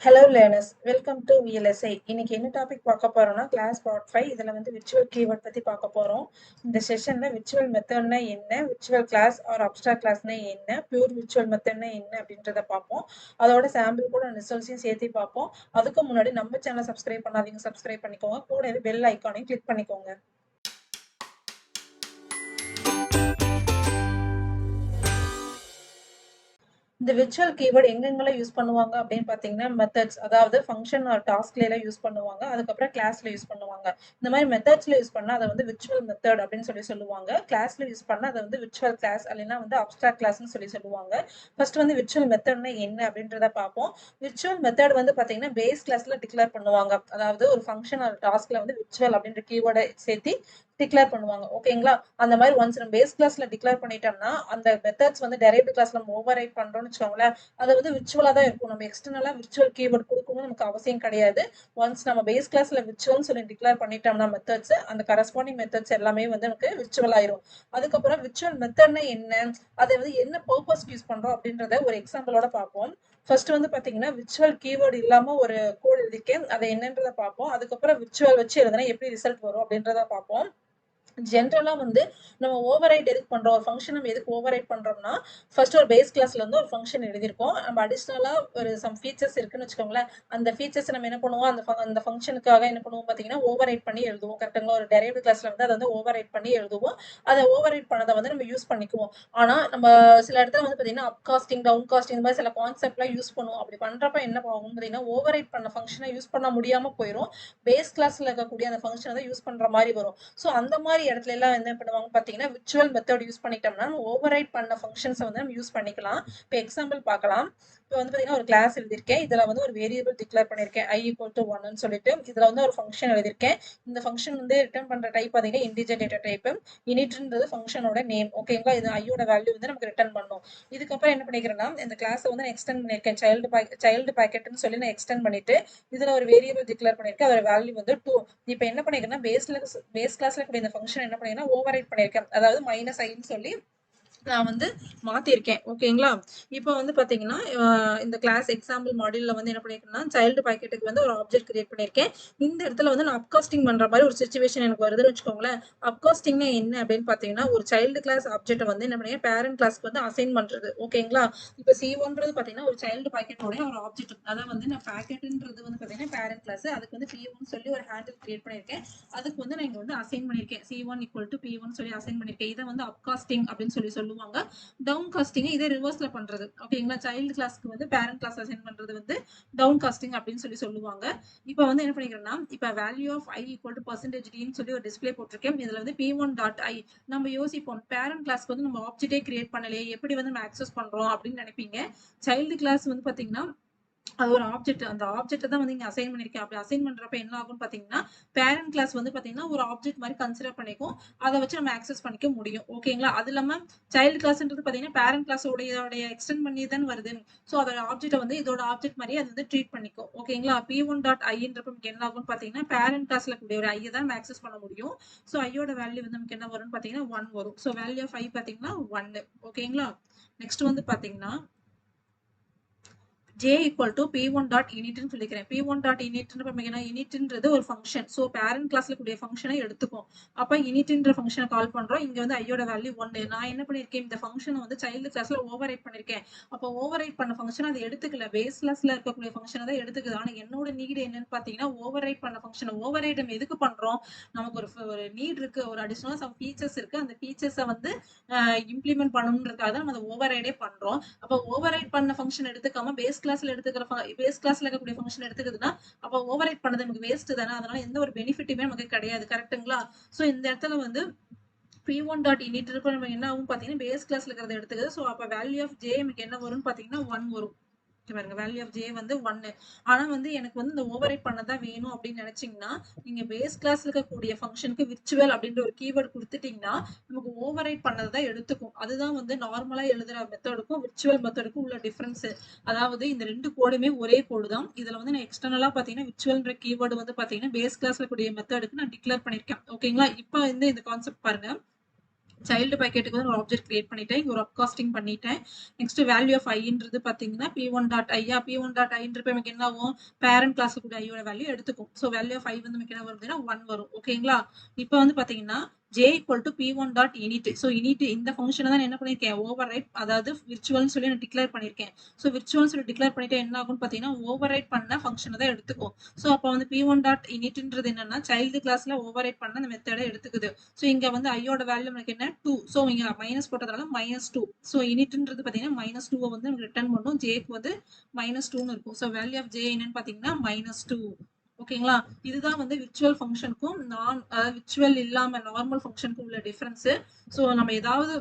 Hello learners, welcome to VLSI. இன்னைக்கு என்ன topic பார்க்க போறோம்னா கிளாஸ் பார்ட் 5. இதுல வந்து விர்ச்சுவல் கீவேர்ட் பத்தி பார்க்க போறோம். இந்த செஷன்ல விர்ச்சுவல் மெத்தட்னா என்ன, விர்ச்சுவல் கிளாஸ் ஆர் அப்ஸ்ட்ராக்ட் கிளாஸ்னா என்ன, பியூர் விர்ச்சுவல் மெத்தட்னா என்ன அப்படின்றத பார்ப்போம். அதோட சாம்பிள் கூட ரிசல்ட்ஸையும் சேர்த்து பார்ப்போம். அதுக்கு முன்னாடி நம்ம சேனலை சப்ஸ்கிரைப் பண்ணாதீங்க, சப்ஸ்கிரைப் பண்ணிக்கோங்க. கூடவே பெல் ஐக்கானையும் கிளிக் பண்ணிக்கோங்க. இந்த விர்ச்சுவல் கீவேர்ட் எங்கெங்கெல்லாம் யூஸ் பண்ணுவாங்க அப்படின்னு பார்த்தீங்கன்னா மெத்தட்ஸ், அதாவது ஃபங்க்ஷன் ஆர் டாஸ்க்ல எல்லாம் யூஸ் பண்ணுவாங்க. அதுக்கப்புறம் கிளாஸ்ல யூஸ் பண்ணுவாங்க. இந்த மாதிரி மெத்தட்ஸ்ல யூஸ் பண்ணா அதை வந்து விர்ச்சுவல் மெத்தட் அப்படின்னு சொல்லுவாங்க. கிளாஸ்ல யூஸ் பண்ணா அதை வந்து விர்ச்சுவல் கிளாஸ் இல்லைன்னா வந்து அப்ஸ்ட்ராக்ட் கிளாஸ்னு சொல்லுவாங்க. ஃபர்ஸ்ட் வந்து விர்ச்சுவல் மெத்தட்னா என்ன அப்படின்றத பார்ப்போம். விர்ச்சுவல் மெத்தட் வந்து பார்த்தீங்கன்னா பேஸ் கிளாஸ்ல டிக்ளேர் பண்ணுவாங்க. அதாவது ஒரு ஃபங்க்ஷன் ஆர் டாஸ்க்ல வந்து விர்ச்சுவல் அப்படின்ற கீவேர்டை சேர்த்து டிக்ளேர் பண்ணுவாங்க. ஓகேங்களா? அந்த மாதிரி ஒன்ஸ் நம்ம பேஸ் கிளாஸ்ல டிக்ளேர் பண்ணிட்டோம்னா அந்த மெத்தட்ஸ் வந்து டெரைவ்டு கிளாஸ்ல நம்ம ஓவர் ரைட் பண்றோம்னு வச்சுக்கோங்களேன், அது வந்து விர்ச்சுவலா தான் இருக்கும். நம்ம எக்ஸ்டர்னலா விர்ச்சுவல் கீவேர்ட் கொடுக்கணும்னு நமக்கு அவசியம் கிடையாது. ஒன்ஸ் நம்ம பேஸ் கிளாஸ்ல விர்ச்சுவல்னு சொல்லி டிக்ளேர் பண்ணிட்டோம்னா மெத்தட்ஸ், அந்த கரஸ்பாண்டிங் மெத்தட்ஸ் எல்லாமே வந்து நமக்கு விர்ச்சுவல் ஆயிரும். அதுக்கப்புறம் விர்ச்சுவல் மெத்தட்னா என்ன, அதை வந்து என்ன பர்பஸ் யூஸ் பண்றோம் அப்படின்றத ஒரு எக்ஸாம்பிளோட பார்ப்போம். ஃபர்ஸ்ட் வந்து பாத்தீங்கன்னா விர்ச்சுவல் கீவேர்டு இல்லாம ஒரு கோட் எழுதிருக்கேன், அதை என்னன்றதை பார்ப்போம். அதுக்கப்புறம் விர்ச்சுவல் வச்சு எழுதுனா எப்படி ரிசல்ட் வரும் அப்படின்றத பார்ப்போம். ஜென்ரலா வந்து நம்ம ஓவர் ரைட் எதுக்கு பண்றோம், ஒரு ஃபங்க்ஷன் நம்ம எதுக்கு ஓவர் ரைட் பண்றோம்னா, ஃபர்ஸ்ட் ஒரு பேஸ் கிளாஸ்ல இருந்து ஒரு ஃபங்க்ஷன் எழுதியிருக்கோம். நம்ம அடிஷனலா ஒரு சம் ஃபீச்சர்ஸ் இருக்குன்னு வச்சுக்கோங்களேன். அந்த ஃபீச்சர்ஸ் நம்ம என்ன பண்ணுவோம், அந்த ஃபங்க்ஷனுக்காக என்ன பண்ணுவோம் பாத்தீங்கன்னா ஓவர் ரைட் பண்ணி எழுதுவோம். கரெக்ட்டுங்களா? ஒரு டெரைவ்டு கிளாஸ்ல வந்து அதை வந்து ஓவர் ரைட் பண்ணி எழுதுவோம். அதை ஓவர் ரைட் பண்ணதை வந்து நம்ம யூஸ் பண்ணிக்குவோம். ஆனா நம்ம சில இடத்துல வந்து பாத்தீங்கன்னா அப் காஸ்டிங், டவுன் காஸ்டிங் இந்த மாதிரி சில கான்செப்ட்லாம் யூஸ் பண்ணுவோம். அப்படி பண்றப்ப என்ன ஆகும் பாத்தீங்கன்னா ஓவர் ரைட் பண்ண ஃபங்க்ஷனை யூஸ் பண்ண முடியாம போயிடும். பேஸ் கிளாஸ்ல இருக்கக்கூடிய அந்த ஃபங்க்ஷனை தான் யூஸ் பண்ற மாதிரி வரும். ஸோ அந்த மாதிரி இடத்துல எல்லாம் என்ன பண்ணுவாங்க பாத்தீங்கன்னா விர்ச்சுவல் மெத்தட் யூஸ் பண்ணிட்டோம்னா ஓவர் ரைட் பண்ண ஃபங்க்ஷன்ஸை வந்து நம்ம யூஸ் பண்ணிக்கலாம். இப்போ எக்ஸாம்பிள் பார்க்கலாம். இப்போ வந்து பாத்தீங்கன்னா ஒரு கிளாஸ் எழுதியிருக்கேன். இதுல வந்து ஒரு வேரியபிள் டிக்ளேர் பண்ணிருக்கேன் i = 1 சொல்லிட்டு. இதுல வந்து ஒரு ஃபங்க்ஷன் எழுதியிருக்கேன். இந்த ஃபங்க்ஷன் வந்து ரிட்டர்ன் பண்ற டைப் பாத்தீங்கன்னா இன்டிஜர் டேட்டா டைப். இனிட்ன்றது ஃபங்க்ஷனோட நேம். ஓகேங்களா? இது ஐயோட வேல்யூ வந்து நமக்கு ரிட்டர்ன் பண்ணும். இதுக்கப்புறம் என்ன பண்ணிக்கிறேன்னா இந்த கிளாஸை வந்து நான் எக்ஸ்டெண்ட் பண்ணிருக்கேன். சைல்டு பாக்கெட்னு சொல்லி நான் எக்ஸ்டெண்ட் பண்ணிட்டு இதுல ஒரு வேரியபிள் டிக்ளேர் பண்ணிருக்கேன். அதோட வேல்யூ வந்து 2. இப்போ என்ன பண்ணிருக்கேன்னா பேஸ் கிளாஸ்ல கூடிய இந்த ஃபங்க்ஷன் என்ன பண்ணிருக்கேன்னா ஓவர் ரைட் பண்ணிருக்கேன். அதாவது -i சொல்லி நான் வந்து மாத்திருக்கேன். ஓகேங்களா? இப்போ வந்து பாத்தீங்கன்னா இந்த கிளாஸ் எக்ஸாம்பிள் மாடியூல்ல வந்து என்ன பண்ணிருக்கேன்னா சைல்டு பாக்கெட்டுக்கு வந்து ஒரு ஆப்ஜெக்ட் கிரியேட் பண்ணிருக்கேன். இந்த இடத்துல வந்து நான் அப்காஸ்டிங் பண்ற மாதிரி ஒரு சிச்சுவேஷன் எனக்கு வருதுன்னு வச்சுக்கோங்களேன். அப்காஸ்டிங்னா என்ன அப்படின்னு பாத்தீங்கன்னா ஒரு சைல்டு கிளாஸ் ஆப்ஜெக்ட் வந்து என்ன பண்ணி பேரண்ட் கிளாஸ்க்கு வந்து அசைன் பண்றது. ஓகேங்களா? இப்போ C1ன்றது பாத்தீங்கன்னா ஒரு சைல்டு பாக்கெட்டோட ஒரு ஆப்ஜெக்ட். அதான் வந்து நான் பாக்கெட்ன்றது வந்து பாத்தீங்கன்னா பேரண்ட் கிளாஸ். அதுக்கு வந்து P1 சொல்லி ஒரு ஹேண்டில் கிரியேட் பண்ணிருக்கேன். அதுக்கு வந்து நான் இங்க வந்து அசைன் பண்ணிருக்கேன். C1 = P1 சொல்லி அசைன் பண்ணிருக்கேன். இதை வந்து அப்காஸ்டிங் அப்படின்னு சொல்லுவாங்க. டவுன் காஸ்டிங் இதை ரிவர்ஸ்ல பண்றது. ஓகேங்களா? சைல்டு கிளாஸ்க்கு வந்து பேரண்ட் கிளாஸ் அசைன் பண்றது வந்து டவுன் காஸ்டிங் அப்படின்னு சொல்லுவாங்க. இப்போ வந்து என்ன பண்ணிக்கிறேன்னா இப்போ வேல்யூ ஆஃப் i = %d சொல்லி ஒரு டிஸ்பிளே போட்டிருக்கேன். இதுல வந்து p1.i நம்ம யோசிப்போம், பேரண்ட் கிளாஸ்க்கு வந்து நம்ம ஆப்ஜெக்டே கிரியேட் பண்ணலையே, எப்படி வந்து நம்ம ஆக்சஸ் பண்றோம் அப்படின்னு நினைப்பீங்க. சைல்டு கிளாஸ் வந்து பாத்தீங்கன்னா அது ஒரு ஆப்ஜெக்ட். அந்த ஆப்ஜெக்ட் தான் வந்து இங்க அசைன் பண்ணிருக்கேன். அப்படி அசைன் பண்றப்ப என்ன ஆகும்னு பாத்தீங்கன்னா பேரண்ட் கிளாஸ் வந்து பாத்தீங்கன்னா ஒரு ஆப்ஜெக்ட் மாதிரி கன்சிடர் பண்ணிக்கும். அதை வச்சு நம்ம ஆக்சஸ் பண்ணிக்க முடியும். ஓகேங்களா? அது இல்லாம சைல்டு கிளாஸ்ன்றது பாத்தீங்கன்னா பேரண்ட் கிளாஸ் உடைய எக்ஸ்டெண்ட் பண்ணி தான் வருது. ஸோ அதோட ஆப்ஜெக்ட் வந்து இதோட ஆப்ஜெக்ட் மாதிரி அது வந்து ட்ரீட் பண்ணிக்கும். ஓகேங்களா? p1.iன்றப்ப நமக்கு என்ன ஆகும்னு பாத்தீங்கன்னா பேரண்ட் கிளாஸ்ல கூடிய ஒரு ஐ தான் ஆக்சஸ் பண்ண முடியும். ஸோ ஐயோட வேல்யூ வந்து நமக்கு என்ன வரும்னு பாத்தீங்கன்னா 1 வரும். ஸோ வேல்யூ ஆஃப் i பாத்தீங்கன்னா 1. ஓகேங்களா? நெக்ஸ்ட் வந்து பாத்தீங்கன்னா j = p1.init ன்னு சொல்லிக்கிறேன். p1.initன்றது ஒரு ஃபங்க்ஷன். சோ பேரண்ட் கிளாஸ்ல கூடிய ஃபங்க்ஷனை எடுத்துக்கும். அப்ப initன்ற ஃபங்க்ஷனை கால் பண்றோம். இங்க வந்து ஐயோட வேல்யூ 1. நான் என்ன பண்ணிருக்கேன், இந்த ஃபங்க்ஷனை வந்து சைல்டு கிளாஸ்ல ஓவர் ரைட் பண்ணிருக்கேன். அப்ப ஓவர் ரைட் பண்ண ஃபங்க்ஷன் அது எடுத்துக்கல. பேஸ் கிளாஸ்ல இருக்கக்கூடிய ஃபங்க்ஷனை தான் எடுத்துக்குது. ஆனா என்னோட நீட் என்னன்னு பாத்தீங்கன்னா ஓவர் ரைட் பண்ண ஃபங்க்ஷனை ஓவர் ரைட் நம்ம எதுக்கு பண்றோம், நமக்கு ஒரு நீட் இருக்கு, ஒரு அடிஷனலா சம் ஃபீச்சர்ஸ் இருக்கு. அந்த ஃபீச்சர்ஸை வந்து இம்ப்ளிமெண்ட் பண்ணணும்ன்றதுக்காக தான் நம்ம அதை ஓவர் ரைடே பண்றோம். அப்ப ஓவர் ரைட் பண்ண ஃபங்க்ஷன் எடுத்துக்காம பேஸ் கிளாஸ்ல இருக்கக்கூடிய ஃபங்க்ஷன் எடுத்துக்குதுன்னா அப்ப ஓவர் ரைட் பண்ணது நமக்கு வேஸ்ட் தானே. அதனால எந்த ஒரு பெனிஃபிட்டுமே நமக்கு கிடையாது. கரெக்ட்டுங்களா? சோ இந்த இடத்துல வந்து p1.init நம்ம என்ன ஆகும் பாத்தீங்கன்னா பேஸ் கிளாஸ்ல இருக்கிறத எடுத்துக்குது. சோ அப்ப வேல்யூ ஆஃப் j நமக்கு என்ன வரும்னு பாத்தீங்கன்னா 1 வரும். பாருங்க வேல்யூ ஆஃப் j வந்து 1. ஆனா வந்து எனக்கு வந்து இந்த ஓவர் ரைட் பண்ணதான் வேணும் அப்படின்னு நினைச்சீங்கன்னா நீங்க பேஸ் கிளாஸ்ல இருக்கக்கூடிய ஃபங்க்ஷனுக்கு விர்ச்சுவல் அப்படின்ற ஒரு கீவேர்ட் கொடுத்துட்டீங்கன்னா நமக்கு ஓவர் ரைட் பண்ணதான் எடுத்துக்கும். அதுதான் வந்து நார்மலா எழுதுற மெத்தடுக்கும் விர்ச்சுவல் மெத்தடுக்கும் உள்ள டிஃபரன்ஸ். அதாவது இந்த ரெண்டு கோடுமே ஒரே கோடு தான். இதுல வந்து நான் எக்ஸ்டர்னலா பாத்தீங்கன்னா விர்ச்சுவல்ன்ற கீவேர்டு வந்து பாத்தீங்கன்னா பேஸ் கிளாஸ்ல கூடிய மெத்தடுக்கு நான் டிக்ளேர் பண்ணிருக்கேன். ஓகேங்களா? இப்போ வந்து இந்த கான்செப்ட் பாருங்க. சைல்டு பாக்கெட்டுக்கு வந்து ஒரு ஆப்ஜெக்ட் கிரியேட் பண்ணிட்டேன். இங்க ஒரு அப்காஸ்டிங் பண்ணிட்டேன். நெக்ஸ்ட் வேல்யூ ஆஃப் ஐன்றது பாத்தீங்கன்னா p1 டாட் ஐயா p1 டாட் ஐன்றப்ப நமக்கு என்ன ஆகும், பேரண்ட் கிளாஸ் கூட ஐயோட வேல்யூ எடுத்துக்கும். ஸோ வேல்யூ ஆஃப் ஐ வந்து நமக்கு என்ன வருதுன்னா 1 வரும். ஓகேங்களா? இப்போ வந்து பாத்தீங்கன்னா j equal to p1 dot init. So init இந்த ஃபங்க்ஷனை தான் நான் என்ன பண்ணிருக்கேன், ஓவர் ரைட் அதாவது விர்ச்சுவல்னு சொல்லி நான் டிக்ளேர் பண்ணிருக்கேன். ஸோ விர்ச்சுவல்னு சொல்லி டிக்ளேர் பண்ணிட்டு என்ன ஆகும்னு பாத்தீங்கன்னா ஓவர் ரைட் பண்ண ஃபங்க்ஷனை தான் எடுத்துக்கும். ஸோ அப்போ வந்து p1 டாட் initன்றது என்னன்னா சைல்டு கிளாஸ்ல ஓவர் ரைட் பண்ண அந்த மெத்தடை எடுத்துக்குது. ஸோ இங்க வந்து ஐயோட வேல்யூ நமக்கு என்ன 2. ஸோ இங்க மைனஸ் போட்டதால -2. ஸோ இனிட்ன்றது பாத்தீங்கன்னா -2 வந்து நமக்கு ரிட்டர்ன் பண்ணும். ஜேக்கு வந்து -2ன்னு இருக்கும். ஸோ வேல்யூ ஆஃப் ஜே என்னன்னு பாத்தீங்கன்னா -2. ஓகேங்களா? இதுதான் வந்து விர்ச்சுவல் ஃபங்க்ஷனுக்கும் விர்ச்சுவல் இல்லாம நார்மல் ஃபங்க்ஷனுக்கும் உள்ள டிஃபரன்ஸ். ஸோ நம்ம ஏதாவது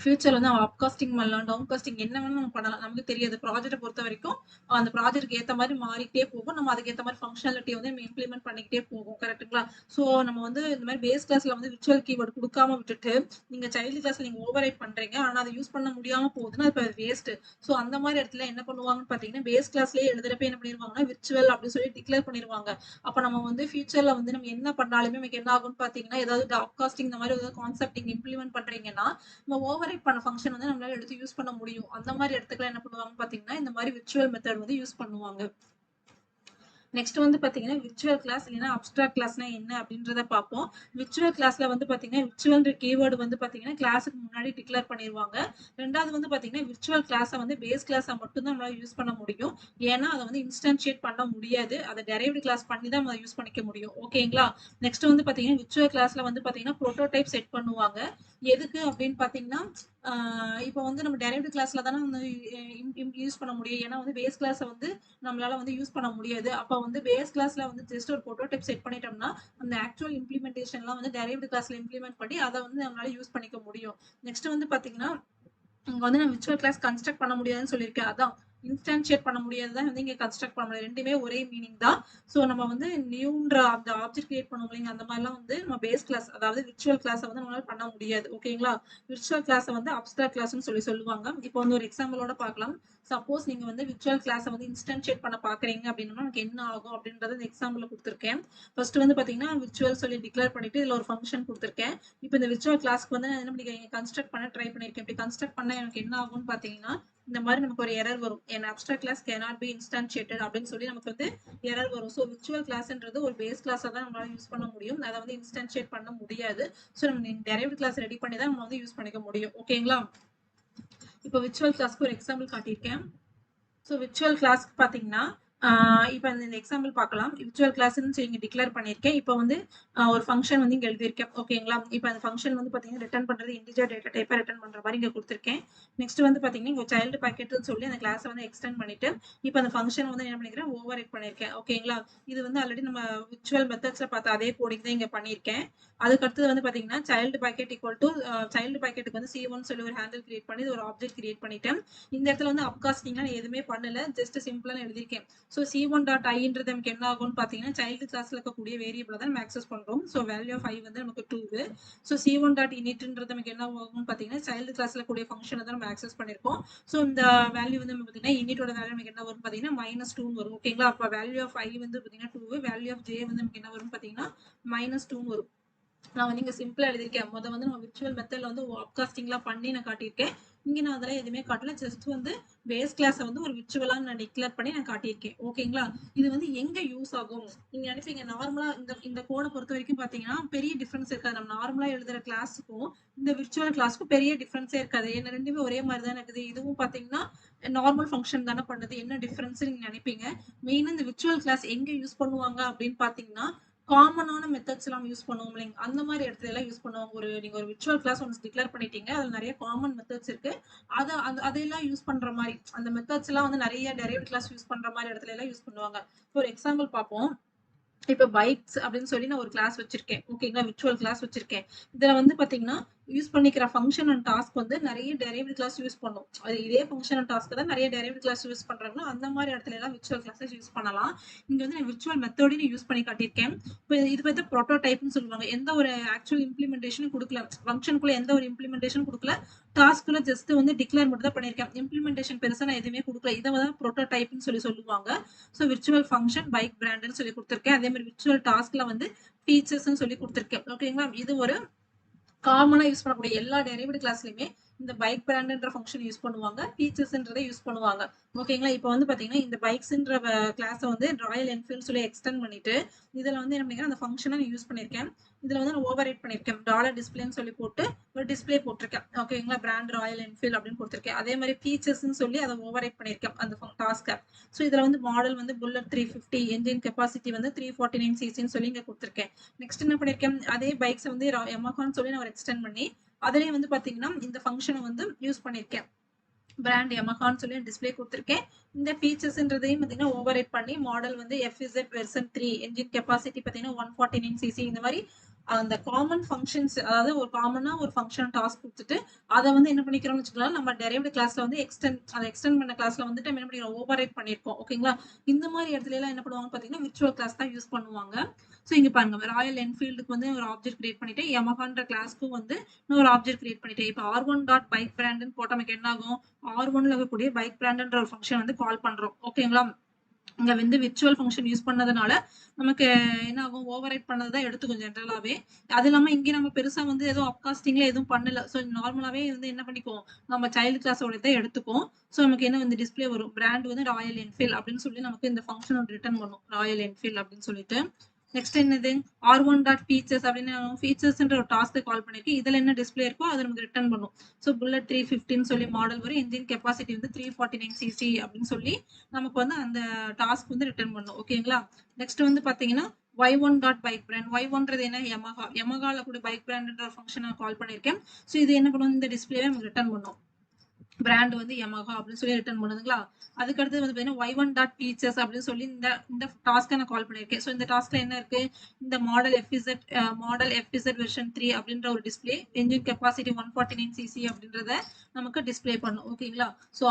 ஃபியூச்சர்ல வந்து அவன் அப்காஸ்டிங் பண்ணலாம், டவுன் காஸ்டிங் என்ன வேணும் நம்ம பண்ணலாம். நமக்கு தெரியாது. ப்ராஜெக்ட்டை பொறுத்த வரைக்கும் அந்த ப்ராஜெக்ட்க்கு ஏத்த மாதிரி மாறிக்கிட்டே போகும். நம்ம அதுக்கு ஏத்த மாதிரி ஃபங்க்ஷனாலிட்டி வந்து நம்ம இம்ப்ளிமெண்ட் பண்ணிக்கிட்டே போகும். கரெக்ட்டுங்களா? ஸோ நம்ம வந்து இந்த மாதிரி பேஸ் கிளாஸ்ல வந்து விர்ச்சுவல் கீவேர்டு கொடுக்காம விட்டுட்டு நீங்க சைல்டு கிளாஸ்ல நீங்க ஓவர் ரைட் பண்றீங்க. ஆனா அதை யூஸ் பண்ண முடியாம போகுதுன்னா அது வேஸ்ட். ஸோ அந்த மாதிரி இடத்துல என்ன பண்ணுவாங்கன்னு பாத்தீங்கன்னா பேஸ் கிளாஸ்லயே எழுதுறப்ப என்ன பண்ணிருவாங்கன்னா விர்ச்சுவல் அப்படின்னு சொல்லி டிக்ளேர் பண்ணிருவாங்க. அப்ப நம்ம வந்து ஃபியூச்சர்ல வந்து நம்ம என்ன பண்ணாலுமே நமக்கு என்ன ஆகும்னு பாத்தீங்கன்னா ஏதாவது டாப்காஸ்டிங் இந்த மாதிரி ஏதாவது கான்செப்ட் நீங்க இம்ப்ளிமெண்ட் பண்றீங்கன்னா நம்ம ஓவர் ரைட் பண்ண ஃபங்க்ஷன் வந்து நம்மளால எடுத்து யூஸ் பண்ண முடியும். அந்த மாதிரி இடத்துக்குலாம் என்ன பண்ணுவாங்க பாத்தீங்கன்னா இந்த மாதிரி விர்ச்சுவல் மெத்தட் வந்து யூஸ் பண்ணுவாங்க. நெக்ஸ்ட் வந்து பாத்தீங்கன்னா விர்ச்சுவல் கிளாஸ் இல்லைன்னா அப்ஸ்ட்ராக்ட் கிளாஸ்னா என்ன அப்படின்றத பார்ப்போம். விர்ச்சுவல் கிளாஸ்ல வந்து பாத்தீங்கன்னா விர்ச்சுவல் கீவேர்டு வந்து பாத்தீங்கன்னா கிளாஸுக்கு முன்னாடி டிக்ளேர் பண்ணிடுவாங்க. ரெண்டாவது வந்து பாத்தீங்கன்னா விர்ச்சுவல் கிளாஸை வந்து பேஸ் கிளாஸை மட்டும் தான் நம்மளால யூஸ் பண்ண முடியும். ஏன்னா அதை வந்து இன்ஸ்டன்ஷியேட் பண்ண முடியாது. அதை டெரைவ்டு கிளாஸ் பண்ணி தான் நம்ம யூஸ் பண்ணிக்க முடியும். ஓகேங்களா? நெக்ஸ்ட் வந்து பாத்தீங்கன்னா விர்ச்சுவல் கிளாஸ்ல வந்து பாத்தீங்கன்னா ப்ரோட்டோடைப் செட் பண்ணுவாங்க. எதுக்கு அப்படின்னு பாத்தீங்கன்னா இப்போ வந்து நம்ம டெரைவ்டு கிளாஸ்ல தானே வந்து யூஸ் பண்ண முடியும். ஏன்னா வந்து பேஸ் கிளாஸை வந்து நம்மளால வந்து யூஸ் பண்ண முடியாது. அப்ப வந்து பேஸ் கிளாஸ்ல வந்து ஜஸ்ட் ஒரு புரோட்டோடைப் செட் பண்ணிட்டோம்னா அந்த ஆக்சுவல் இம்ப்ளிமெண்டேஷன்லாம் வந்து டெரைவ்டு கிளாஸ்ல இம்ப்ளிமெண்ட் பண்ணி அதை வந்து நம்மளால யூஸ் பண்ணிக்க முடியும். நெக்ஸ்ட் வந்து பாத்தீங்கன்னா இங்க வந்து நான் விர்ச்சுவல் கிளாஸ் கன்ஸ்ட்ரக்ட் பண்ண முடியாதுன்னு சொல்லியிருக்கேன். அதான் இன்ஸ்டான்ஷியேட் பண்ண முடியாதுதான் வந்து இங்க கன்ஸ்ட்ரக்ட் பண்ண முடியாது. ரெண்டுமே ஒரே மீனிங் தான். ஸோ நம்ம வந்து நியூன்ற அந்த ஆப்ஜெக்ட் கிரியேட் பண்ணுவோம் இல்லைங்க, அந்த மாதிரிலாம் வந்து நம்ம பேஸ் கிளாஸ் அதாவது விர்ச்சுவல் கிளாஸை வந்து நம்மளால பண்ண முடியாது. ஓகேங்களா? விர்ச்சுவல் கிளாஸை வந்து அப்ஸ்ட்ராக்ட் கிளாஸ்னு சொல்லி சொல்லுவாங்க. இப்போ வந்து ஒரு எக்ஸாம்பிளோட பார்க்கலாம். சப்போஸ் நீங்க வந்து விர்ச்சுவல் கிளாஸை வந்து இன்ஸ்டான்ஷியேட் பண்ண பாக்குறீங்க அப்படின்னா நமக்கு என்ன ஆகும் அப்படின்றத இந்த எக்ஸாம்பிள் கொடுத்துருக்கேன். ஃபர்ஸ்ட் வந்து பாத்தீங்கன்னா விர்ச்சுவல் சொல்லி டிக்ளேர் பண்ணிட்டு இதுல ஒரு ஃபங்க்ஷன் கொடுத்துருக்கேன். இப்போ இந்த விர்ச்சுவல் கிளாஸ்க்கு வந்து நான் என்ன பண்ணிக்கிறேன், கன்ஸ்ட்ரக்ட் பண்ண ட்ரை பண்ணிருக்கேன். இப்படி கன்ஸ்ட்ரக்ட் பண்ண எனக்கு என்ன ஆகும்னு பாத்தீங்கன்னா இந்த மாதிரி நமக்கு ஒரு எரர் வரும். an abstract class cannot be instantiated அப்படின்னு சொல்லி நமக்கு வந்து எரர் வரும். ஸோ விர்ச்சுவல் கிளாஸ்ன்றது ஒரு பேஸ் கிளாஸா தான் நம்மளால யூஸ் பண்ண முடியும். அதை வந்து இன்ஸ்டான்ஷியேட் பண்ண முடியாது. ஸோ நம்ம டெரைவ்டு கிளாஸ் ரெடி பண்ணி தான் நம்ம வந்து யூஸ் பண்ணிக்க முடியும். ஓகேங்களா? இப்போ விர்ச்சுவல் கிளாஸ்க்கு ஒரு எக்ஸாம்பிள் காட்டியிருக்கேன். ஸோ விர்ச்சுவல் கிளாஸ்க்கு பார்த்தீங்கன்னா இப்போ இந்த எக்ஸாம்பிள் பார்க்கலாம். விர்ச்சுவல் கிளாஸ்ன்னு இங்கே டிக்ளேர் பண்ணியிருக்கேன். இப்போ வந்து ஒரு ஃபங்க்ஷன் வந்து இங்கே எழுதியிருக்கேன். ஓகேங்களா? இப்போ அந்த ஃபங்க்ஷன் வந்து பார்த்தீங்கன்னா ரிட்டர்ன் பண்ணுறது இன்டிஜர் டேட்டா டைப்பை ரிட்டர்ன் பண்ணுற மாதிரி இங்கே கொடுத்துருக்கேன். நெக்ஸ்ட் வந்து பார்த்தீங்கன்னா இங்கே சைல்டு பாக்கெட்னு சொல்லி அந்த கிளாஸை வந்து எக்ஸ்டெண்ட் பண்ணிட்டு இப்போ அந்த ஃபங்க்ஷன் வந்து என்ன பண்ணிக்கிறேன், ஓவர் ரைட் பண்ணியிருக்கேன். ஓகேங்களா? இது வந்து ஆல்ரெடி நம்ம விர்ச்சுவல் மெத்தட்ஸ்ல பார்த்த அதே கோடிங் தான் இங்கே பண்ணியிருக்கேன். அதுக்கு அடுத்தது வந்து பார்த்தீங்கன்னா child pocket equal to child பாக்கெட்டுக்கு வந்து C1 சொல்லி ஒரு ஹேண்டில் கிரியேட் பண்ணி ஒரு ஆப்ஜெக்ட் கிரியேட் பண்ணிட்டேன். இந்த இடத்துல வந்து அப்காஸ்டிங்லாம் நான் எதுவுமே பண்ணல, ஜஸ்ட் சிம்பிளா நான் எழுதியிருக்கேன். ஸோ C1 டாட் ஐன்றது நமக்கு என்ன ஆகும்னு பார்த்தீங்கன்னா சைல்டு கிளாஸ்ல இருக்கக்கூடிய வேரியபிள் தான் நம்ம ஆக்சஸ் பண்றோம். ஸோ வேல்யூ ஆஃப் ஐ வந்து நமக்கு 2. ஸோ C1 டாட் இனிட்ன்றது நமக்கு என்ன ஆகும்னு பார்த்தீங்கன்னா சைல்டு கிளாஸ்ல கூடிய ஃபங்க்ஷனை தான் நம்ம ஆக்சஸ் பண்ணிருக்கோம். ஸோ இந்த வேல்யூ வந்து நம்ம பார்த்தீங்கன்னா இனிட்டோட வேல்யூ நமக்கு என்ன வரும் பார்த்தீங்கன்னா -2 வரும். ஓகேங்களா? அப்போ வேல்யூ ஆஃப் ஐ வந்து பார்த்தீங்கன்னா 2, வேல்யூ ஆஃப் ஜே வந்து நமக்கு என்ன வரும் பார்த்தீங்கன்னா -2 வரும். நான் வந்து இங்க சிம்பிளா எழுதியிருக்கேன். வந்து நம்ம விர்ச்சுவல் மெத்தட்ல வந்து அப்காஸ்டிங்லாம் பண்ணி நான் காட்டியிருக்கேன். இங்க நான் அதெல்லாம் எதுவுமே காட்டல. ஜஸ்ட் வந்து பேஸ் கிளாஸை வந்து ஒரு விர்ச்சுவலா நான் டிக்ளேர் பண்ணி நான் காட்டியிருக்கேன். ஓகேங்களா? இது வந்து எங்க யூஸ் ஆகும்? நீங்க நினைப்பீங்க நார்மலா இந்த கோடை பொறுத்த வரைக்கும் பாத்தீங்கன்னா பெரிய டிஃபரன்ஸ் இருக்காது. நம்ம நார்மலா எழுதுற கிளாஸுக்கும் இந்த விர்ச்சுவல் கிளாஸ்க்கும் பெரிய டிஃபரன்ஸே இருக்காது. ஏன்னா ரெண்டுமே ஒரே மாதிரி தான் இருக்குது. இதுவும் பாத்தீங்கன்னா நார்மல் ஃபங்க்ஷன் தானே பண்ணுது. என்ன டிஃபரன்ஸ் நீங்க நினைப்பீங்க. மெயினா இந்த விர்ச்சுவல் கிளாஸ் எங்க யூஸ் பண்ணுவாங்க அப்படின்னு பாத்தீங்கன்னா காமனான மெத்தட்ஸ் எல்லாம் யூஸ் பண்ணுவோம் இல்லைங்க, அந்த மாதிரி இடத்துல எல்லாம் யூஸ் பண்ணுவாங்க. நீங்க ஒரு விர்ச்சுவல் கிளாஸ் ஒன்று டிக்ளேர் பண்ணிட்டீங்க, அதுல நிறைய காமன் மெத்தட்ஸ் இருக்கு. அதையெல்லாம் யூஸ் பண்ற மாதிரி அந்த மெத்தட்ஸ் எல்லாம் வந்து நிறைய டெரைவ்ட் கிளாஸ் யூஸ் பண்ற மாதிரி இடத்துல எல்லாம் யூஸ் பண்ணுவாங்க. ஒரு எக்ஸாம்பிள் பார்ப்போம். இப்ப பைக்ஸ் அப்படின்னு சொல்லி நான் ஒரு கிளாஸ் வச்சிருக்கேன். ஓகேங்களா? விர்ச்சுவல் கிளாஸ் வச்சிருக்கேன். இதுல வந்து பாத்தீங்கன்னா யூஸ் பண்ணிக்கிற ஃபங்க்ஷன் அண்ட் டாஸ்க் வந்து நிறைய டெரைவ்டு கிளாஸ் யூஸ் பண்ணும். அது இதே ஃபங்க்ஷன் அண்ட் டாஸ்க் தான் நிறைய டெரைவ்டு கிளாஸ் யூஸ் பண்றாங்கன்னா அந்த மாதிரி இடத்துல எல்லாம் விர்ச்சுவல் கிளாஸஸ் யூஸ் பண்ணலாம். இங்க வந்து நான் விர்ச்சுவல் மெத்தடையும் யூஸ் பண்ணி காட்டியிருக்கேன். இப்போ இது வந்து ப்ரோட்டோடைப்னு சொல்லுவாங்க. எந்த ஒரு ஆக்சுவல் இம்ப்ளிமெண்டேஷனும் கொடுக்கல, ஃபங்க்ஷனுக்குள்ள எந்த ஒரு இம்ப்ளிமெண்டேஷனும் கொடுக்கல, டாஸ்க்குள்ள ஜஸ்ட் வந்து டிக்ளேர் மட்டும் தான் பண்ணியிருக்கேன். இம்ப்ளிமெண்டேஷன் பெருசா நான் எதுவுமே கொடுக்கல. இதை வந்து ப்ரோட்டோடைப்னு சொல்லி சொல்லுவாங்க. ஸோ விர்ச்சுவல் ஃபங்க்ஷன் பைக் பிராண்டுன்னு சொல்லி கொடுத்துருக்கேன். அதே மாதிரி விர்ச்சுவல் டாஸ்க்ல வந்து ஃபீச்சர்ஸ்ன்னு சொல்லி கொடுத்துருக்கேன். ஓகேங்களா? இது ஒரு காமனா யூஸ் பண்ணக்கூடிய எல்லா டெரைவ்டு கிளாஸ்லயுமே இந்த பைக் பிராண்ட்ன்ற ஃபங்க்ஷன் யூஸ் பண்ணுவாங்க. ஃபீச்சர்ஸ்ன்றதை யூஸ் பண்ணுவாங்க. ஓகேங்களா? இப்போ வந்து பார்த்தீங்கன்னா, இந்த பைக்ஸ்ன்ற கிளாஸ வந்து ராயல் என்ஃபீல்ட் சொல்லி எக்ஸ்டெண்ட் பண்ணிட்டு, இதுல வந்து என்ன பண்ணிருக்கேன், அந்த ஃபங்ஷன நான் யூஸ் பண்ணியிருக்கேன். இதுல வந்து நான் ஓவர் ரைட் பண்ணியிருக்கேன். டாலர் டிஸ்பிளேன்னு சொல்லி போட்டு ஒரு டிஸ்பிளே போட்டிருக்கேன். ஓகேங்களா? பிராண்ட் ராயல் என்ஃபீல்ட் அப்படின்னு கொடுத்திருக்கேன். அதே மாதிரி ஃபீச்சர்ஸ்ன்னு சொல்லி அதை ஓவர் ரைட் பண்ணியிருக்கேன் அந்த டாஸ்க்கை. ஸோ இதுல வந்து மாடல் வந்து புல்லட் 350, என்ஜின் கெப்பாசிட்டி வந்து 349 சிசின்னு சொல்லி இங்க கொடுத்திருக்கேன். நெக்ஸ்ட் என்ன பண்ணிருக்கேன், அதே பைக்ஸ் வந்து யமஹான்னு சொல்லி நான் ஒரு எக்ஸ்டெண்ட் பண்ணி அதுலயே வந்து பாத்தீங்கன்னா இந்த ஃபங்க்ஷனை வந்து யூஸ் பண்ணிருக்கேன். பிராண்ட் யமஹான்னு சொல்லி டிஸ்பிளே கொடுத்திருக்கேன். இந்த ஃபீச்சர்ஸ்ன்றதையும் பார்த்தீங்கன்னா ஓவர் ரைட் பண்ணி மாடல் வந்து எஃப்இசட் வெர்சன் 3, என்ஜின் கெப்பாசிட்டி பார்த்தீங்கன்னா 149 சிசி, இந்த மாதிரி அந்த காமன் ஃபங்க்ஷன்ஸ், அதாவது ஒரு காமனா ஒரு ஃபங்க்ஷன் டாஸ்க் கொடுத்துட்டு அதை வந்து என்ன பண்ணிக்கிறோம்னு வச்சுக்கலாம், நம்ம டெரைவ்டு கிளாஸ்ல வந்து எக்ஸ்டெண்ட் பண்ண கிளாஸ்ல வந்துட்டு நம்ம என்ன பண்ணிக்கிறோம், ஓவர் ரைட் பண்ணிருக்கோம். ஓகேங்களா? இந்த மாதிரி இடத்துல எல்லாம் என்ன பண்ணுவாங்க பார்த்தீங்கன்னா விர்ச்சுவல் கிளாஸ் தான் யூஸ் பண்ணுவாங்க. ஸோ இங்க பாருங்க, ராயல் என்ஃபீல்டுக்கு வந்து ஒரு ஆப்ஜெக்ட் கிரியேட் பண்ணிட்டு யமஹான்ற கிளாஸ்க்கும் வந்து ஒரு ஆப்ஜெக்ட் கிரியேட் பண்ணிட்டு இப்போ R1 டாட் பைக் பிராண்ட்னு போட்ட நமக்கு என்ன ஆகும், R1ல இருக்கக்கூடிய பைக் பிராண்ட்ன்ற ஒரு ஃபங்க்ஷன் வந்து கால் பண்றோம். ஓகேங்களா? இங்க வந்து விர்ச்சுவல் ஃபங்க்ஷன் யூஸ் பண்ணதுனால நமக்கு என்ன ஆகும், ஓவர் ரைட் பண்ணதான் எடுத்துக்கும் ஜென்ரலாவே. அது இல்லாம இங்க நம்ம பெருசா வந்து எதுவும் அப்காஸ்டிங்ல எதுவும் பண்ணல. ஸோ நார்மலாவே வந்து என்ன பண்ணிக்குவோம், நம்ம சைல்டு கிளாஸோட தான் எடுத்துக்கும். ஸோ நமக்கு என்ன வந்து டிஸ்பிளே வரும், பிராண்ட் வந்து ராயல் என்ஃபீல்ட் அப்படின்னு சொல்லி நமக்கு இந்த ஃபங்க்ஷன் வந்து ரிட்டர்ன் பண்ணும், ராயல் என்ஃபீல்ட் அப்படின்னு சொல்லிட்டு. நெக்ஸ்ட் என்னது, R1 டாட் ஃபீச்சர்ஸ் அப்படின்னு ஃபீச்சர்ஸ்ன்ற ஒரு டாஸ்க் கால் பண்ணிருக்கு. இதுல என்ன டிஸ்பிளே இருக்கோ அதை நமக்கு ரிட்டர்ன் பண்ணும். ஸோ புல்லட் 350 சொல்லி மாடல் வரும், என்ஜின் கெப்பாசிட்டி வந்து 349 சிசி அப்படின்னு சொல்லி நமக்கு வந்து அந்த டாஸ்க் வந்து ரிட்டர்ன் பண்ணும். ஓகேங்களா? நெக்ஸ்ட் வந்து பாத்தீங்கன்னா Y1 டாட் பைக் பிராண்ட், Y1ன்றது என்ன, யமஹால கூட பைக் பிராண்ட்ன்ற ஃபங்க்ஷன் நான் கால் பண்ணிருக்கேன். ஸோ இது என்ன பண்ணும், இந்த டிஸ்பிளேவை நமக்கு ரிட்டர்ன் பண்ணும், பிராண்ட் வந்து யமஹா அப்படின்னு சொல்லி ரிட்டர்ன் பண்ணுதுங்களா? அதுக்கு அடுத்து வந்து பாத்தீங்கன்னா Y1 டாட் ஃபீச்சர்ஸ் அப்படின்னு சொல்லி இந்த டாஸ்க்கை நான் கால் பண்ணிருக்கேன். ஸோ இந்த டாஸ்க்ல என்ன இருக்கு, இந்த மாடல் எஃப்இசட் வெர்ஷன் 3 அப்படின்ற ஒரு டிஸ்பிளே, என்ஜின் கெப்பாசிட்டி 149 சிசி அப்படின்றத நமக்கு டிஸ்பிளே பண்ணும். ஓகேங்களா? ஸோ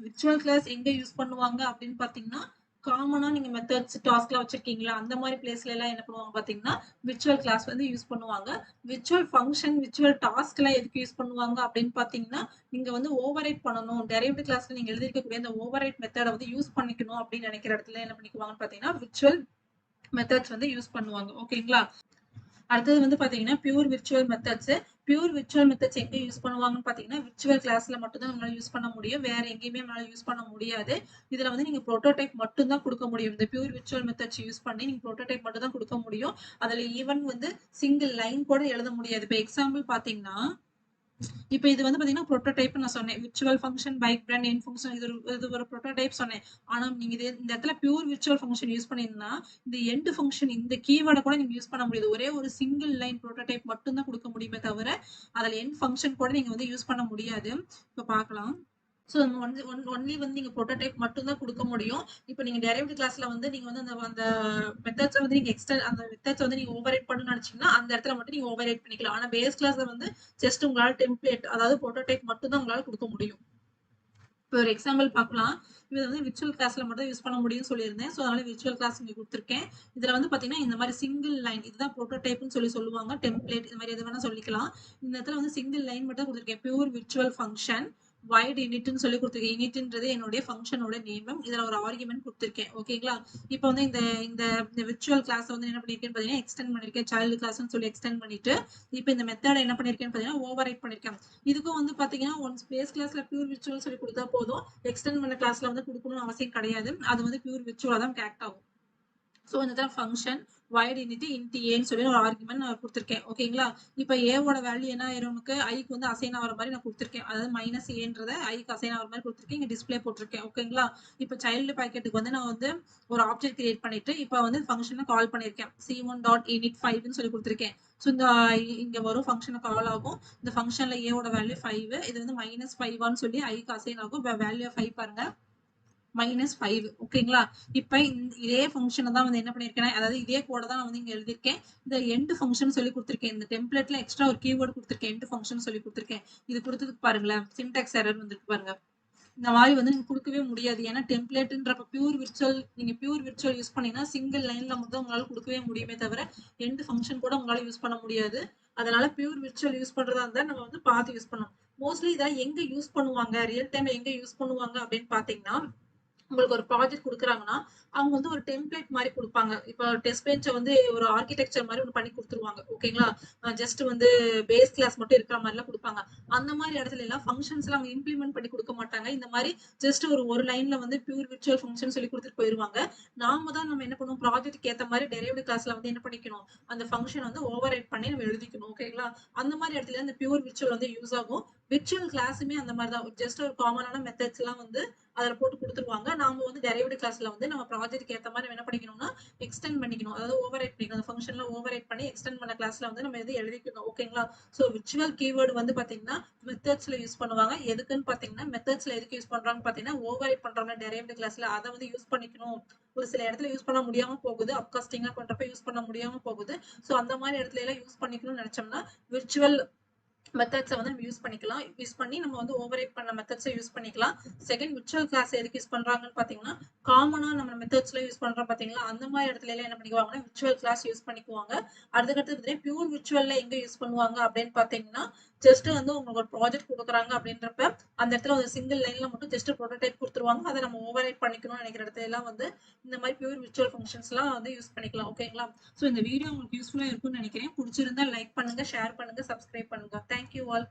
விர்ச்சுவல் கிளாஸ் எங்க யூஸ் பண்ணுவாங்க அப்படின்னு பாத்தீங்கன்னா, காமனா நீங்க மெத்தட்ஸ் டாஸ்க்ல வச்சிருக்கீங்களா அந்த மாதிரி பிளேஸ்ல எல்லாம் என்ன பண்ணுவாங்க பாத்தீங்கன்னா விர்ச்சுவல் கிளாஸ் வந்து யூஸ் பண்ணுவாங்க. விர்ச்சுவல் ஃபங்க்ஷன், விர்ச்சுவல் டாஸ்க் எல்லாம் எதுக்கு யூஸ் பண்ணுவாங்க அப்படின்னு பாத்தீங்கன்னா, நீங்க வந்து ஓவர் ரைட் பண்ணணும், டெரைவ்டு கிளாஸ்ல நீங்க எழுதிருக்கக்கூடிய அந்த ஓவர் ரைட் மெத்தட வந்து யூஸ் பண்ணிக்கணும் அப்படின்னு நினைக்கிற இடத்துல என்ன பண்ணிக்குவாங்கன்னு பாத்தீங்கன்னா விர்ச்சுவல் மெத்தட்ஸ் வந்து யூஸ் பண்ணுவாங்க. ஓகேங்களா? அடுத்தது வந்து பாத்தீங்கன்னா pure virtual methods. Pure virtual methods எங்க யூஸ் பண்ணுவாங்கன்னு பாத்தீங்கன்னா விர்ச்சுவல் கிளாஸ்ல மட்டும் தான் நம்மளால யூஸ் பண்ண முடியும், வேற எங்கேயுமே நம்மளால யூஸ் பண்ண முடியாது. இதுல வந்து நீங்க புரோட்டோடைப் மட்டும் தான் கொடுக்க முடியும். இந்த பியூர் விர்ச்சுவல் மெத்தட்ஸ் யூஸ் பண்ணி நீங்க புரோட்டோடைப் மட்டும் தான் கொடுக்க முடியும். அதுல ஈவன் வந்து சிங்கிள் லைன் கூட எழுத முடியாது. இப்ப எக்ஸாம்பிள் பாத்தீங்கன்னா, இப்ப இது வந்து பாத்தீங்கன்னா புரோட்டோடைப் நான் சொன்னேன், விர்ச்சுவல் ஃபங்க்ஷன் பைக் பிராண்ட் என் ஃபங்க்ஷன், இது ஒரு புரோட்டோடைப் சொன்னேன். ஆனா நீங்க இந்த இடத்துல பியூர் விர்ச்சுவல் ஃபங்க்ஷன் யூஸ் பண்ணிருந்தா இந்த எண்ட் ஃபங்க்ஷன் இந்த கீவேர்டை கூட நீங்க யூஸ் பண்ண முடியாது. ஒரே ஒரு சிங்கிள் லைன் புரோட்டோடைப் மட்டும் தான் கொடுக்க முடியுமே தவிர அதுல எண்ட் ஃபங்க்ஷன் கூட நீங்க வந்து யூஸ் பண்ண முடியாது. இப்ப பாக்கலாம். ஸோ ஒன்லி வந்து நீங்க புரோட்டோடைப் மட்டும் தான் கொடுக்க முடியும். இப்போ நீங்க டெரைவ்டு கிளாஸ்ல வந்து நீங்க வந்து அந்த மெத்தட்ஸ் வந்து நீங்க அந்த மெத்தட்ஸ் வந்து நீங்க ஓவர் ரைட் பண்ணணும்னு நினைச்சீங்கன்னா அந்த இடத்துல மட்டும் நீங்க ஓவர் ரைட் பண்ணிக்கலாம். ஆனா பேஸ் கிளாஸ்ல வந்து ஜஸ்ட் உங்களால டெம்ப்ளேட், அதாவது புரோட்டோடைப் மட்டும் தான் உங்களால கொடுக்க முடியும். இப்போ ஒரு எக்ஸாம்பிள் பார்க்கலாம். இது வந்து விர்ச்சுவல் கிளாஸ்ல மட்டும் யூஸ் பண்ண முடியும்னு சொல்லியிருந்தேன். ஸோ அதனால விர்ச்சுவல் கிளாஸ் இங்க கொடுத்துருக்கேன். இதுல வந்து பாத்தீங்கன்னா இந்த மாதிரி சிங்கிள் லைன், இதுதான் புரோட்டோடைப்னு சொல்லி சொல்லுவாங்க, டெம்ப்ளேட் இந்த மாதிரி எது வேணா சொல்லிக்கலாம். இந்த இடத்துல வந்து சிங்கிள் லைன் மட்டும் கொடுத்துருக்கேன், பியூர் விர்ச்சுவல் ஃபங்க்ஷன் வைட் இனிட்னு சொல்லி கொடுத்துருக்கேன். இனிட்ன்றது என்னுடைய ஃபங்க்ஷனோட நேம். இதுல ஒரு ஆர்குமெண்ட் கொடுத்துருக்கேன். ஓகேங்களா? இப்போ வந்து இந்த இந்த விர்ச்சுவல் கிளாஸ் வந்து என்ன பண்ணிருக்கேன்னு பாத்தீங்கன்னா எக்ஸ்டெண்ட் பண்ணிருக்கேன், சைல்டு கிளாஸ்னு சொல்லி எக்ஸ்டெண்ட் பண்ணிட்டு இப்போ இந்த மெத்தட் என்ன பண்ணிருக்கேன்னு பாத்தீங்கன்னா ஓவர் ரைட் பண்ணிருக்கேன். இதுக்கும் வந்து பாத்தீங்கன்னா ஒன்ஸ் பேஸ் கிளாஸ்ல பியூர் விர்ச்சுவல் சொல்லி கொடுத்தா போதும், எக்ஸ்டெண்ட் பண்ண கிளாஸ்ல வந்து கொடுக்கணும்னு அவசியம் கிடையாது. அது வந்து பியூர் விர்ச்சுவலா தான் கனெக்ட் ஆகும். ஸோ இந்த ஃபங்க்ஷன் வைட் இன்ட் இன்ட் ஏன்னு சொல்லி ஒரு ஆர்குமெண்ட் நான் கொடுத்துருக்கேன். ஓகேங்களா? இப்போ ஏவோட வேல்யூ என்ன ஆயிரும், நமக்கு ஐக்கு வந்து அசைன் ஆகிற மாதிரி நான் கொடுத்துருக்கேன். அதாவது மைனஸ் ஏன்றதை ஐக்கு அசைன் ஆகிற மாதிரி கொடுத்துருக்கேன், இங்கே டிஸ்பிளே போட்டிருக்கேன். ஓகேங்களா? இப்போ சைல்டு பாக்கெட்டுக்கு வந்து நான் வந்து ஒரு ஆப்ஜெக்ட் கிரியேட் பண்ணிட்டு இப்போ வந்து ஃபங்க்ஷனை கால் பண்ணியிருக்கேன், C1 டாட் init 5ன்னு சொல்லி கொடுத்துருக்கேன். ஸோ இந்த இங்க வரும் ஃபங்க்ஷனை கால் ஆகும். இந்த ஃபங்க்ஷன்ல ஏவோட வேல்யூ 5, இது வந்து -5 சொல்லி ஐக்கு அசைன் ஆகும். வேல்யூ 5 பாருங்க, -5. ஓகேங்களா? இப்ப இதே ஃபங்க்ஷனை தான் வந்து என்ன பண்ணிருக்கேன், அதாவது இதே கோட தான் நான் வந்து இங்க எழுதியிருக்கேன். இந்த எண்ட் ஃபங்க்ஷன் சொல்லி கொடுத்துருக்கேன். இந்த டெம்ப்ளேட்ல எக்ஸ்ட்ரா ஒரு கீவேர்ட் கொடுத்துருக்கேன், எண்ட் ஃபங்க்ஷன் சொல்லி கொடுத்துருக்கேன். இது கொடுத்ததுக்கு பாருங்களேன், சின்டாக்ஸ் எரர் வந்துருக்கு பாருங்க. இந்த மாதிரி வந்து நீங்க கொடுக்கவே முடியாது. ஏன்னா டெம்ப்ளேட்ன்றப்ப நீங்க பியூர் விர்ச்சுவல் யூஸ் பண்ணீங்கன்னா சிங்கிள் லைன்ல மட்டும் உங்களால கொடுக்கவே முடியுமே தவிர எண்ட் ஃபங்க்ஷன் கூட உங்களால யூஸ் பண்ண முடியாது. அதனால பியூர் விர்ச்சுவல் யூஸ் பண்றதா இருந்தா நம்ம வந்து பார்த்து யூஸ் பண்ணணும். மோஸ்ட்லி இதை எங்க யூஸ் பண்ணுவாங்க, ரியல் டைம்ல எங்க யூஸ் பண்ணுவாங்க அப்படின்னு பாத்தீங்கன்னா உங்களுக்கு ஒரு ப்ராஜெக்ட் குடுக்குறாங்கன்னா, அவங்க வந்து ஒரு டெம்ப்ளேட் மாரி குடுப்பாங்க. இப்ப டெஸ்ட் பெஞ்ச்ச வந்து ஒரு ஆர்க்கிடெக்சர் மாரி ஒண்ணு பண்ணி குடுத்துருவாங்க. ஓகேங்களா? ஜஸ்ட் வந்து பேஸ் கிளாஸ் மட்டும் இருக்கிற மாரிலாம் குடுப்பாங்க. அந்த மாரி இடத்துலலாம் ஃபங்ஷன்ஸ்லாம் அவங்க இம்ப்ளிமெண்ட் பண்ணி குடுக்க மாட்டாங்க. இந்த மாரி ஜஸ்ட் ஒரு லைன்ல வந்து பியூர் விர்ச்சுவல் ஃபங்ஷன் சொல்லி குடுத்துட்டு போயிருவாங்க. நாம தான் நம்ம என்ன பண்ணுவோம், ப்ராஜெக்ட்க்கு ஏத்த மாரி டெரைவ்டு கிளாஸ்ல வந்து என்ன பண்ணிக்கணும், அந்த ஃபங்ஷன் வந்து ஓவர் ரைட் பண்ணி நம்ம எழுதிக்கணும். ஓகேங்களா? அந்த மாரி இடத்துல இந்த பியூர் விர்ச்சுவல் வந்து யூஸ் ஆகும். விர்ச்சுவல் கிளாஸுமே அந்த மாரி தான். ஜஸ்ட் ஒரு காமனான மெத்தட்ஸ்லாம் வந்து அதுல போட்டு குடுத்துருவாங்க. நாம வந்து டெரைவ்டு கிளாஸ்ல வந்து நம்ம ப்ராஜெக்ட்க்கு ஏத்த மாரி என்ன பண்ணிக்கணும்னா, எக்ஸ்டெண்ட் பண்ணிக்கணும். அதாவது ஓவர் ரைட் பண்ணிக்கணும். அந்த ஃபங்ஷன்ல ஓவர் ரைட் பண்ணி எக்ஸ்டெண்ட் பண்ண கிளாஸ்ல வந்து நம்ம இது எழுதிக்கணும். ஓகேங்களா? சோ விர்ச்சுவல் கீவர்ட் வந்து பாத்தீங்கன்னா, மெத்தட்ஸ்ல யூஸ் பண்ணுவாங்க. எதுக்குன்னு பாத்தீங்கன்னா, மெத்தட்ஸ்ல எதுக்கு யூஸ் பண்றாங்கன்னு பாத்தீங்கன்னா, ஓவர் ரைட் பண்றோம்ல டெரைவ்டு கிளாஸ்ல அத வந்து யூஸ் பண்ணிக்கணும். ஒரு சில இடத்துல யூஸ் பண்ண முடியாம போகுது. அப்காஸ்டிங்கா பண்றப்ப யூஸ் பண்ண முடியாம போகுது. சோ அந்த மாரி இடத்துல எல்லாம் யூஸ் பண்ணிக்கணும்னு நெனச்சோம்னா, விர்ச்சுவல் மெத்தட்ஸ வந்து நம்ம யூஸ் பண்ணிக்கலாம். யூஸ் பண்ணி நம்ம வந்து ஓவர்ரைட் பண்ண மெத்தட்ஸ யூஸ் பண்ணிக்கலாம். செகண்ட் விர்ச்சுவல் கிளாஸ் எதுக்கு யூஸ் பண்றாங்கன்னு பார்த்தீங்கன்னா, காமனா நம்ம மெத்தட்ஸ்ல யூஸ் பண்றோம் பார்த்தீங்களா, அந்த மாரி இடத்துல எல்லாம் என்ன பண்ணிக்குவாங்கன்னா, விர்ச்சுவல் கிளாஸ் யூஸ் பண்ணிக்குவாங்க. அதுக்கடுத்து பியூர் விர்ச்சுவல்ல எங்க யூஸ் பண்ணுவாங்க அப்படின்னு பார்த்தீங்கன்னா, ஜஸ்ட் வந்து உங்களுக்கு ஒரு ப்ராஜெக்ட் குடுக்குறாங்க அப்படின்றப்ப, அந்த இடத்துல ஒரு சிங்கிள் லைன்ல மட்டும் ஜஸ்ட் புரோட்டோடைப் குடுத்துருவாங்க. அத நம்ம ஓவர்ரைட் பண்ணிக்கணும்னு நினைக்கிற இடத்துல எல்லாம் வந்து இந்த மாரி பியூர் விர்ச்சுவல் ஃபங்ஷன்ஸ்லாம் வந்து யூஸ் பண்ணிக்கலாம். ஓகேங்களா? சோ இந்த வீடியோ உங்களுக்கு யூஸ்ஃபுல்லா இருக்கும்னு நினைக்கிறேன். புடிச்சிருந்தா லைக் பண்ணுங்க, ஷேர் பண்ணுங்க, சப்ஸ்கிரைப் பண்ணுங்க. Thank you all.